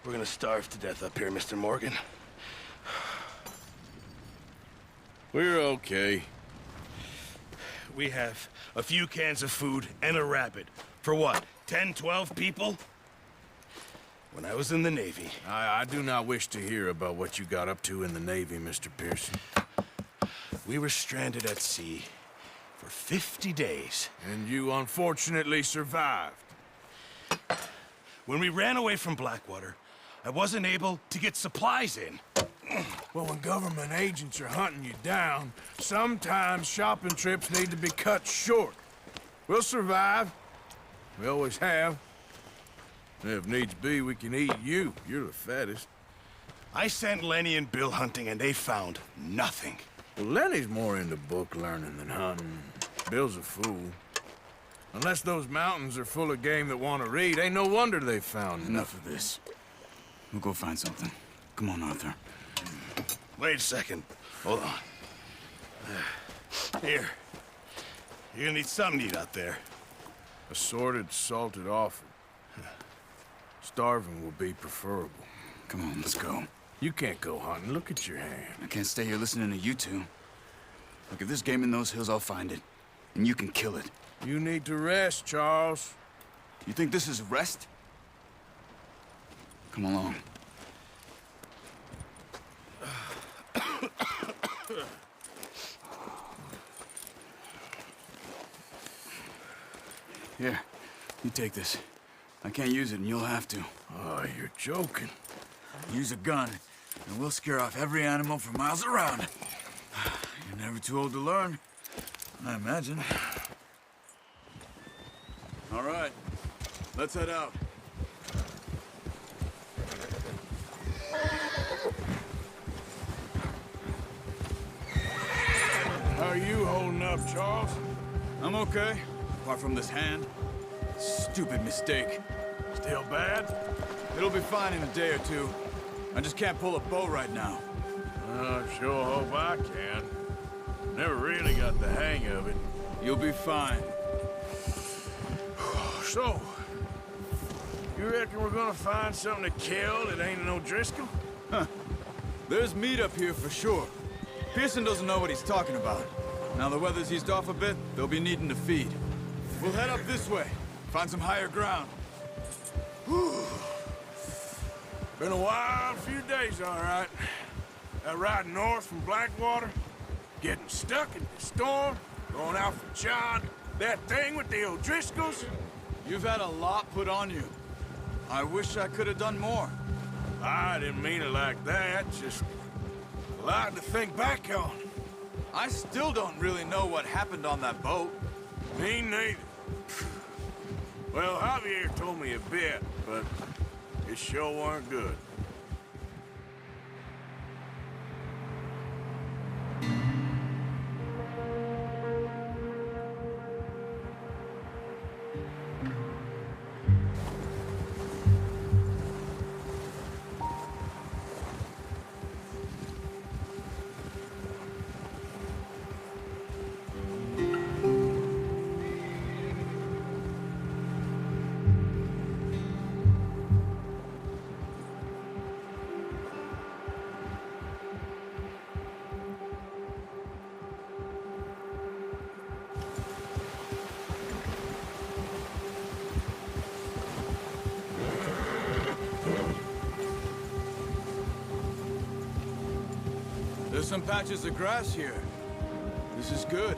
We're gonna starve to death up here, Mr. Morgan. We're okay. We have a few cans of food and a rabbit. For what, 10, 12 people? When I was in the Navy... I do not wish to hear about what you got up to in the Navy, Mr. Pearson. We were stranded at sea for 50 days. And you unfortunately survived. When we ran away from Blackwater, I wasn't able to get supplies in. Well, when government agents are hunting you down, sometimes shopping trips need to be cut short. We'll survive. We always have. If needs be, we can eat you. You're the fattest. I sent Lenny and Bill hunting, and they found nothing. Well, Lenny's more into book learning than hunting. Bill's a fool. Unless those mountains are full of game that want to read, ain't no wonder they found Enough of this. We'll go find something. Come on, Arthur. Wait a second. Hold on. Here. You're gonna need something to eat out there. Assorted, salted offal. Starving will be preferable. Come on, let's go. You can't go hunting. Look at your hand. I can't stay here listening to you two. Look, if there's game in those hills, I'll find it. And you can kill it. You need to rest, Charles. You think this is rest? Come along. Here, you take this. I can't use it, and you'll have to. Oh, you're joking. Use a gun, and we'll scare off every animal for miles around. You're never too old to learn, I imagine. All right, let's head out. How are you holding up, Charles? I'm okay, apart from this hand. Stupid mistake. Still bad? It'll be fine in a day or two. I just can't pull a bow right now. I sure hope I can. Never really got the hang of it. You'll be fine. So, you reckon we're gonna find something to kill that ain't no Driscoll? Huh. There's meat up here for sure. Pearson doesn't know what he's talking about. Now the weather's eased off a bit, they'll be needing to feed. We'll head up this way, find some higher ground. Whew. Been a wild few days, all right. That ride north from Blackwater, getting stuck in the storm, going out for John, that thing with the O'Driscolls. You've had a lot put on you. I wish I could have done more. I didn't mean it like that, just a lot to think back on. I still don't really know what happened on that boat. Me neither. Well, Javier told me a bit, but it sure weren't good. There's some patches of grass here. This is good.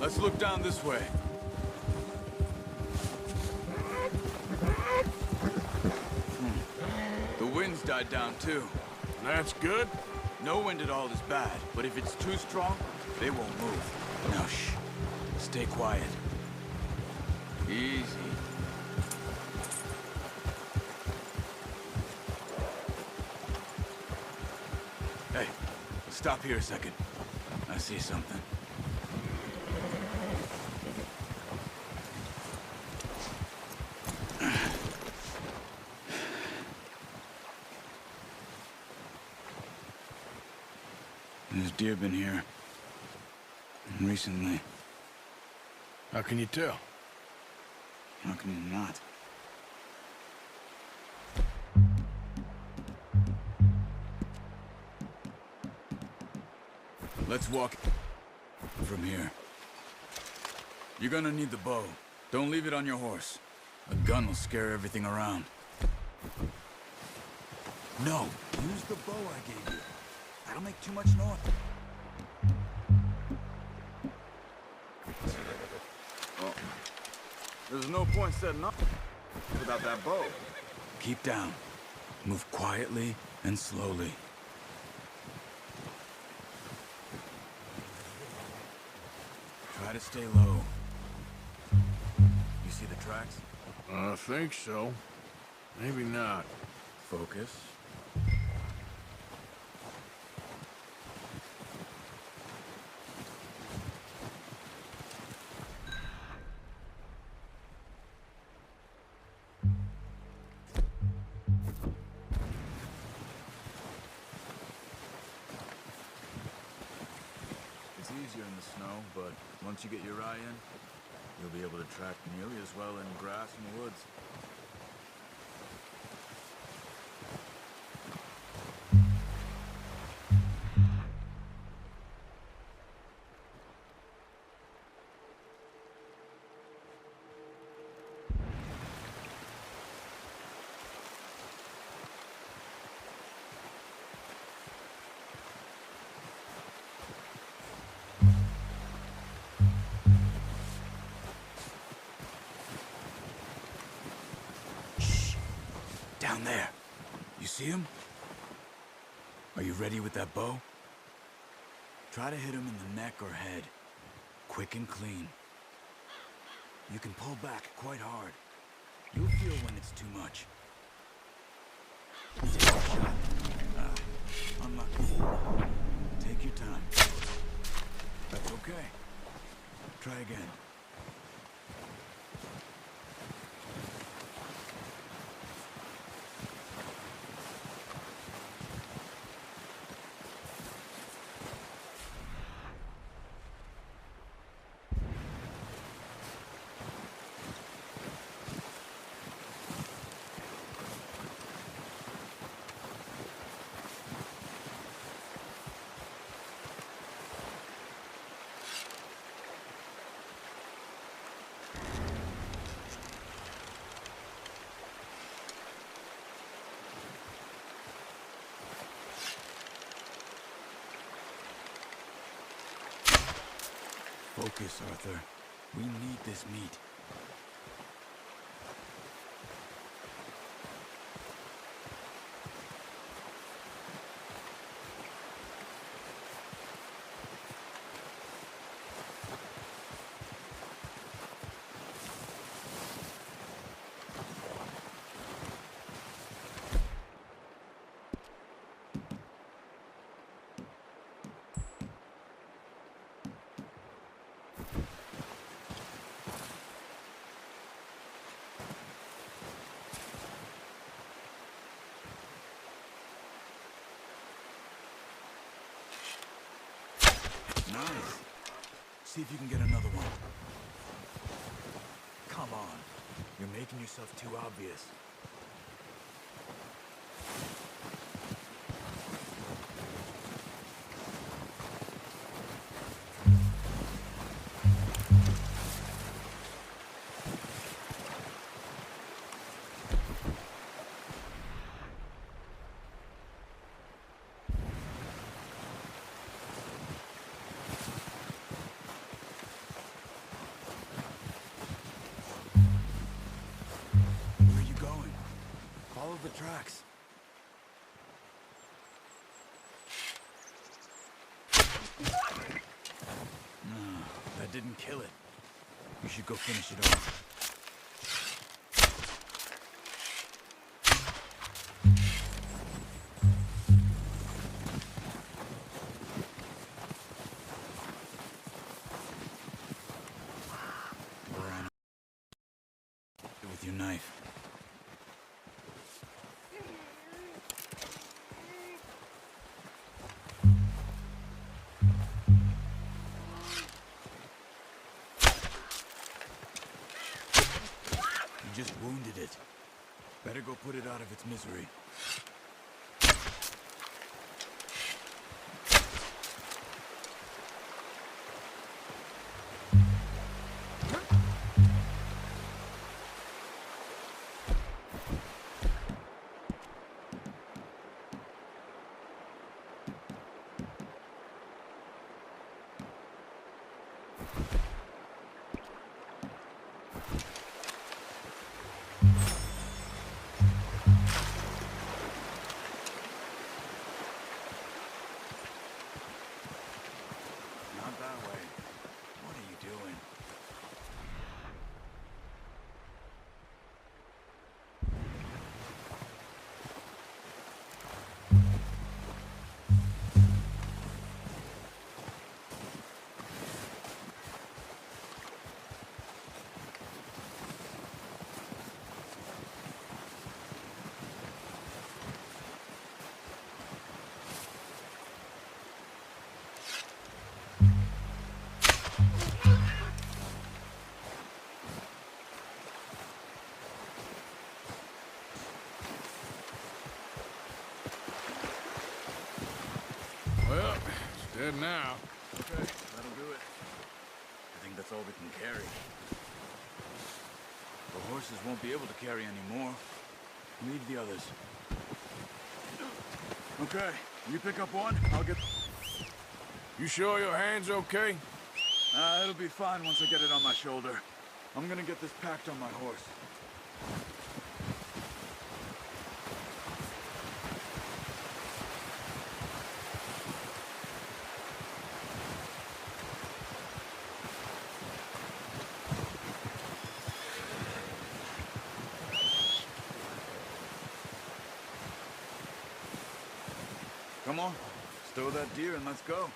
Let's look down this way. The wind's died down too. That's good. No wind at all is bad, but if it's too strong, they won't move. Now shh. Stay quiet. Easy. Hey, stop here a second. I see something. There's deer been here. Recently. How can you tell? How can you not? Let's walk from here. You're gonna need the bow. Don't leave it on your horse. A gun will scare everything around. No, use the bow I gave you. That'll make too much noise. Well, there's no point setting up without that bow. Keep down. Move quietly and slowly. Try to stay low. You see the tracks? I think so. Maybe not. Focus. It's easier in the snow, but once you get your eye in, you'll be able to track nearly as well in grass and woods. Down there. You see him? Are you ready with that bow? Try to hit him in the neck or head. Quick and clean. You can pull back quite hard. You'll feel when it's too much. Take a shot. Unlucky. Take your time. That's okay. Try again. Focus, Arthur. We need this meat. Nice. See if you can get another one. Come on. You're making yourself too obvious. Follow the tracks. No, that didn't kill it. You should go finish it off. With your knife. You just wounded it. Better go put it out of its misery. Not that way. What are you doing? Well, it's dead now. Okay, that'll do it. I think that's all we can carry. The horses won't be able to carry any more. Leave the others. Okay, you pick up one, I'll get... You sure your hand's okay? It'll be fine once I get it on my shoulder. I'm gonna get this packed on my horse. Come on, stow that deer and let's go.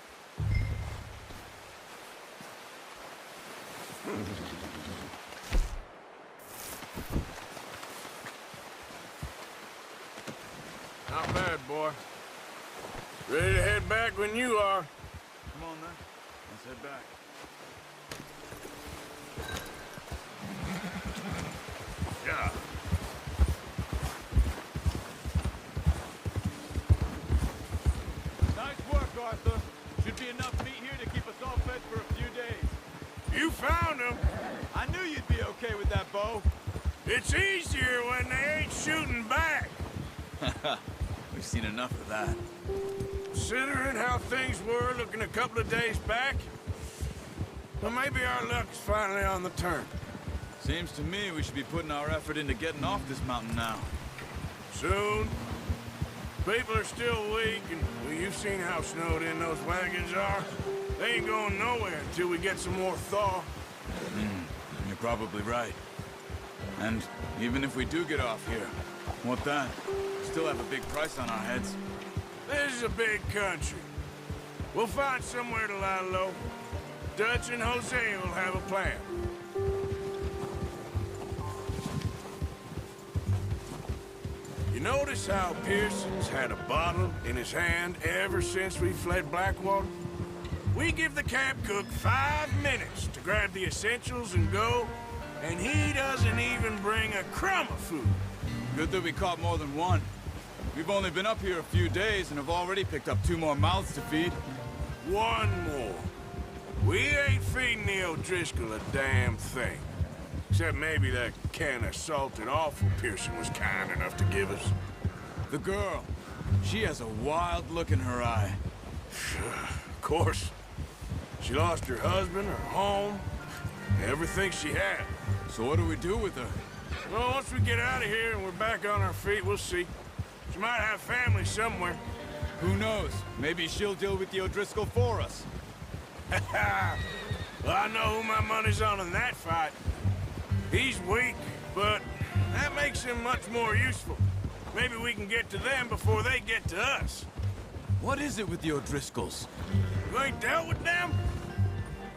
Not bad, boy. Ready to head back when you are. Come on then, let's head back. Yeah. Nice work, Arthur. Should be enough meat here to keep us all fed for a few days. You found him. I knew you'd be okay with that bow. It's easier when they ain't shooting back. We've seen enough of that. Considering how things were looking a couple of days back, well, maybe our luck's finally on the turn. Seems to me we should be putting our effort into getting off this mountain now. Soon. People are still weak, and well, you've seen how snowed in those wagons are. They ain't going nowhere until we get some more thaw. You're probably right. And even if we do get off here, what then? We still have a big price on our heads. This is a big country. We'll find somewhere to lie low. Dutch and Jose will have a plan. You notice how Pearson's had a bottle in his hand ever since we fled Blackwater? We give the camp cook 5 minutes to grab the essentials and go, and he doesn't even bring a crumb of food. Good that we caught more than one. We've only been up here a few days and have already picked up 2 more mouths to feed. One more. We ain't feeding the O'Driscoll a damn thing. Except maybe that can of salted offal Pearson was kind enough to give us. The girl. She has a wild look in her eye. Of course. She lost her husband, her home, everything she had. So what do we do with her? Well, once we get out of here and we're back on our feet, we'll see. She might have family somewhere. Who knows? Maybe she'll deal with the O'Driscoll for us. Well, I know who my money's on in that fight. He's weak, but that makes him much more useful. Maybe we can get to them before they get to us. What is it with the O'Driscolls? You ain't dealt with them?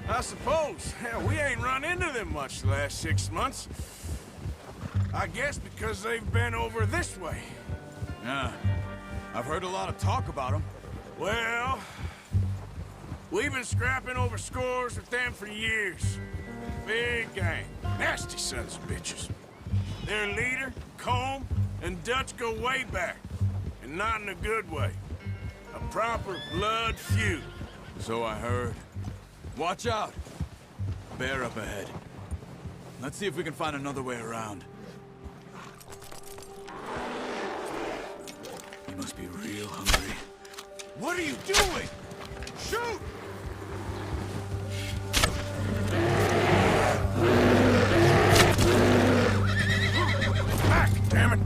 I suppose. Hell, we ain't run into them much the last 6 months. I guess because they've been over this way. Yeah. I've heard a lot of talk about them. Well, we've been scrapping over scores with them for years. Big gang. Nasty sons of bitches. Their leader, Combe, and Dutch go way back. And not in a good way. A proper blood feud. So I heard. Watch out! Bear up ahead. Let's see if we can find another way around. You must be real hungry. What are you doing? Shoot! Back, damn it!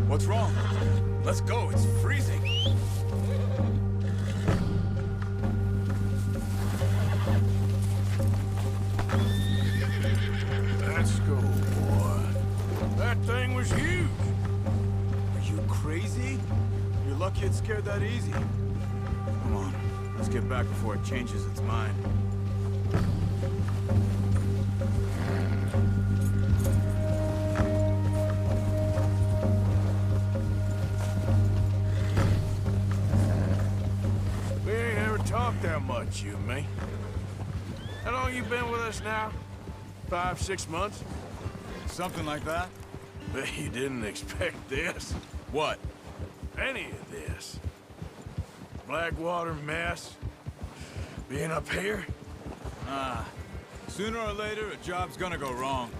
What's wrong? Let's go, it's freezing. Let's go, boy. That thing was huge. Are you crazy? You're lucky it scared that easy. Come on, let's get back before it changes its mind. We ain't ever talked that much, you and me. How long you been with us now? 5, 6 months? Something like that? Bet you didn't expect this. What? Any of this. Blackwater mess. Being up here? Sooner or later, a job's gonna go wrong.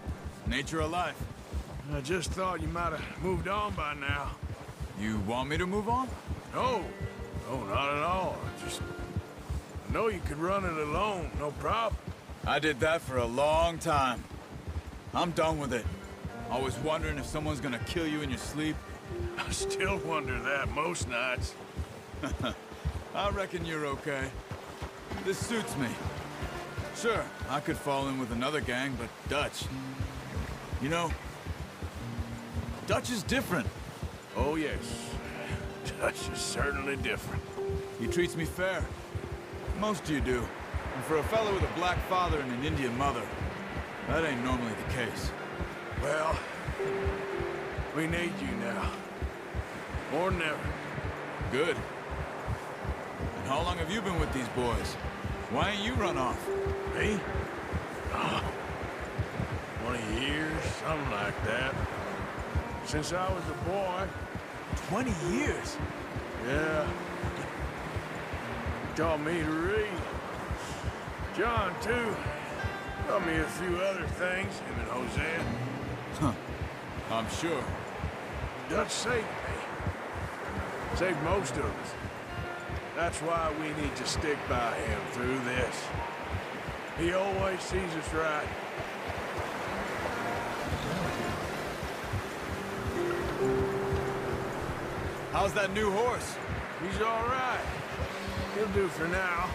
Nature of life. I just thought you might have moved on by now. You want me to move on? No. No, not at all. I know you could run it alone, no problem. I did that for a long time. I'm done with it. Always wondering if someone's gonna kill you in your sleep. I still wonder that most nights. I reckon you're okay. This suits me. Sure, I could fall in with another gang, but Dutch... You know, Dutch is different. Oh, yes. Dutch is certainly different. He treats me fair. Most of you do. And for a fellow with a black father and an Indian mother, that ain't normally the case. Well, we need you now. More than ever. Good. And how long have you been with these boys? Why ain't you run off? Me? Oh, 20 years, something like that. Since I was a boy. 20 years? Yeah. Taught me to read. John, too. Taught me a few other things, him and Hosea. Huh. I'm sure. Dutch saved me. Saved most of us. That's why we need to stick by him through this. He always sees us right. How's that new horse? He's all right. He'll do for now.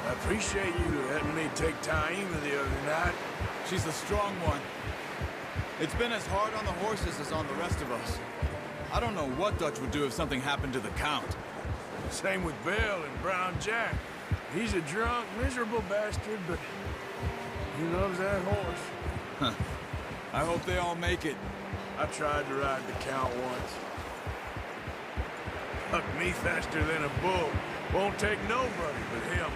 I appreciate you letting me take Taima the other night. She's the strong one. It's been as hard on the horses as on the rest of us. I don't know what Dutch would do if something happened to the Count. Same with Bill and Brown Jack. He's a drunk, miserable bastard, but he loves that horse. Huh. I hope they all make it. I tried to ride the Count once. Hucked me faster than a bull. Won't take nobody but him.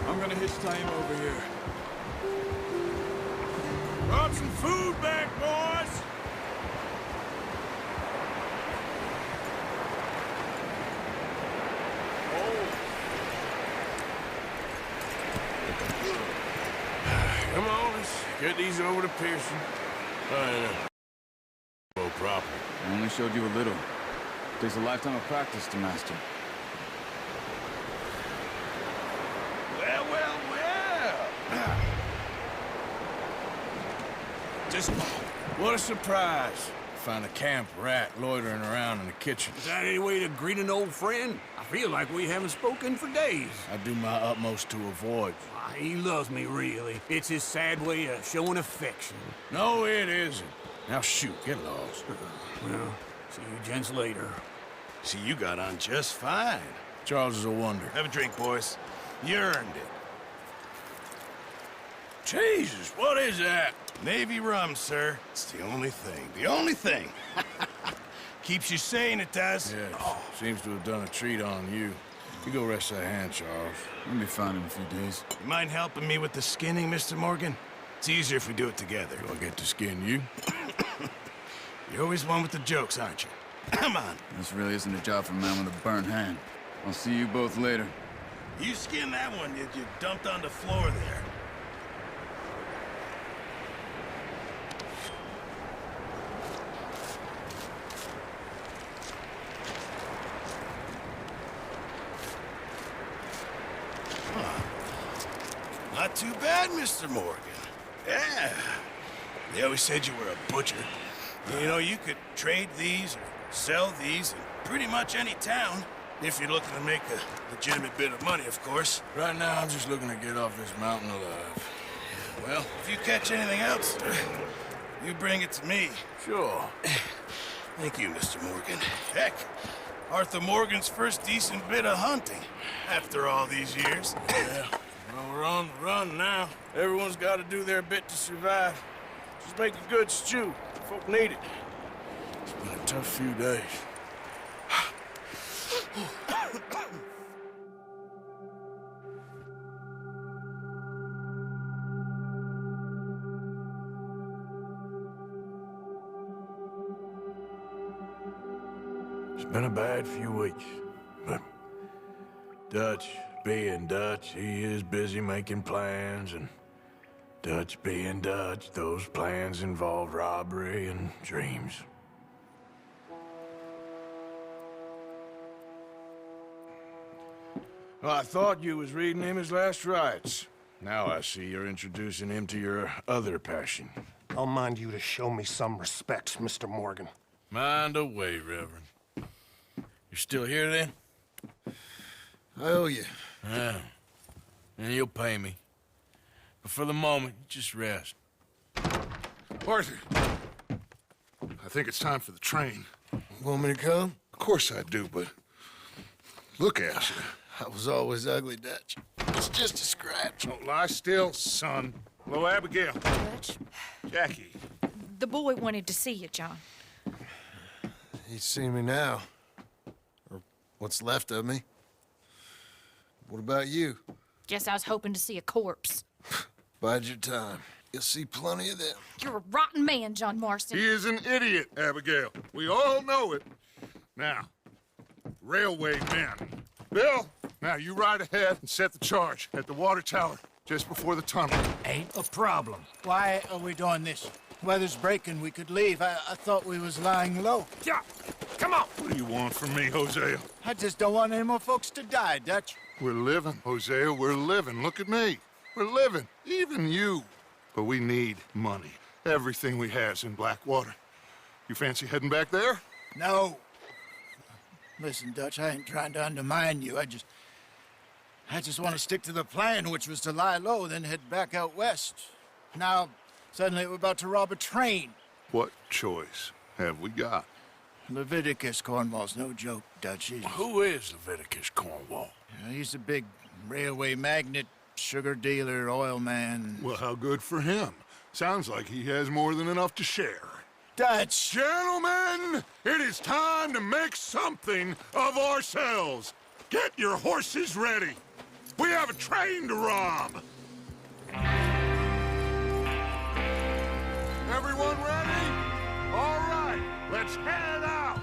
I'm gonna hitch Taima over here. Brought some food back, boys! Come on, let's get these over to Pearson. No problem. I only showed you a little. Takes a lifetime of practice to master. Well, well, well. Just what a surprise. find a camp rat loitering around in the kitchen. Is that any way to greet an old friend? I feel like we haven't spoken for days. I do my utmost to avoid you. He loves me, really. It's his sad way of showing affection. No, it isn't. Now shoot, get lost. Well, see you gents later. See, you got on just fine. Charles is a wonder. Have a drink, boys. You earned it. Jesus, what is that? Navy rum, sir. It's the only thing. The only thing. Keeps you sane, it does. Yes, seems to have done a treat on you. You go rest that hand, Charles. We'll be fine in a few days. You mind helping me with the skinning, Mr. Morgan? It's easier if we do it together. Do I get to skin you? You're always one with the jokes, aren't you? Come on. This really isn't a job for a man with a burnt hand. I'll see you both later. You skin that one you dumped on the floor there. Not too bad, Mr. Morgan. Yeah. They always said you were a butcher. You know, you could trade these or sell these in pretty much any town. If you're looking to make a legitimate bit of money, of course. Right now, I'm just looking to get off this mountain alive. Well, if you catch anything else, you bring it to me. Sure. Thank you, Mr. Morgan. Heck, Arthur Morgan's first decent bit of hunting after all these years. Yeah. Well, we're on the run now. Everyone's got to do their bit to survive. Just make a good stew. Folk need it. It's been a tough few days. It's been a bad few weeks, but Dutch being Dutch, he is busy making plans, and Dutch being Dutch, those plans involve robbery and dreams. Well, I thought you was reading him his last rites. Now I see you're introducing him to your other passion. I'll mind you to show me some respect, Mr. Morgan. Mind away, Reverend. You're still here, then? I owe you. Yeah. And you'll pay me. But for the moment, just rest. Arthur, I think it's time for the train. Want me to come? Of course I do, but look at you. I was always ugly, Dutch. It's just a scratch. Don't lie still, son. Hello, Abigail. Dutch, Jackie. the boy wanted to see you, John. He's seen me now. Or what's left of me. What about you? Guess I was hoping to see a corpse. Bide your time. You'll see plenty of them. You're a rotten man, John Marston. He is an idiot, Abigail. We all know it. Now, railway men. Bill, now you ride ahead and set the charge at the water tower just before the tunnel. Ain't a problem. Why are we doing this? Weather's breaking. We could leave. I thought we was lying low. Yeah, come on. What do you want from me, Hosea? I just don't want any more folks to die, Dutch. We're living, Hosea. We're living. Look at me. We're living. Even you. But we need money. Everything we has in Blackwater. You fancy heading back there? No. Listen, Dutch, I ain't trying to undermine you. I just want to stick to the plan, which was to lie low, then head back out west. Now, suddenly we're about to rob a train. What choice have we got? Leviticus Cornwall's no joke, Dutch. Who is Leviticus Cornwall? He's a big railway magnate, sugar dealer, oil man. Well, how good for him. Sounds like he has more than enough to share. Dutch! Gentlemen, it is time to make something of ourselves. Get your horses ready. We have a train to rob. Everyone ready? All right, let's head out.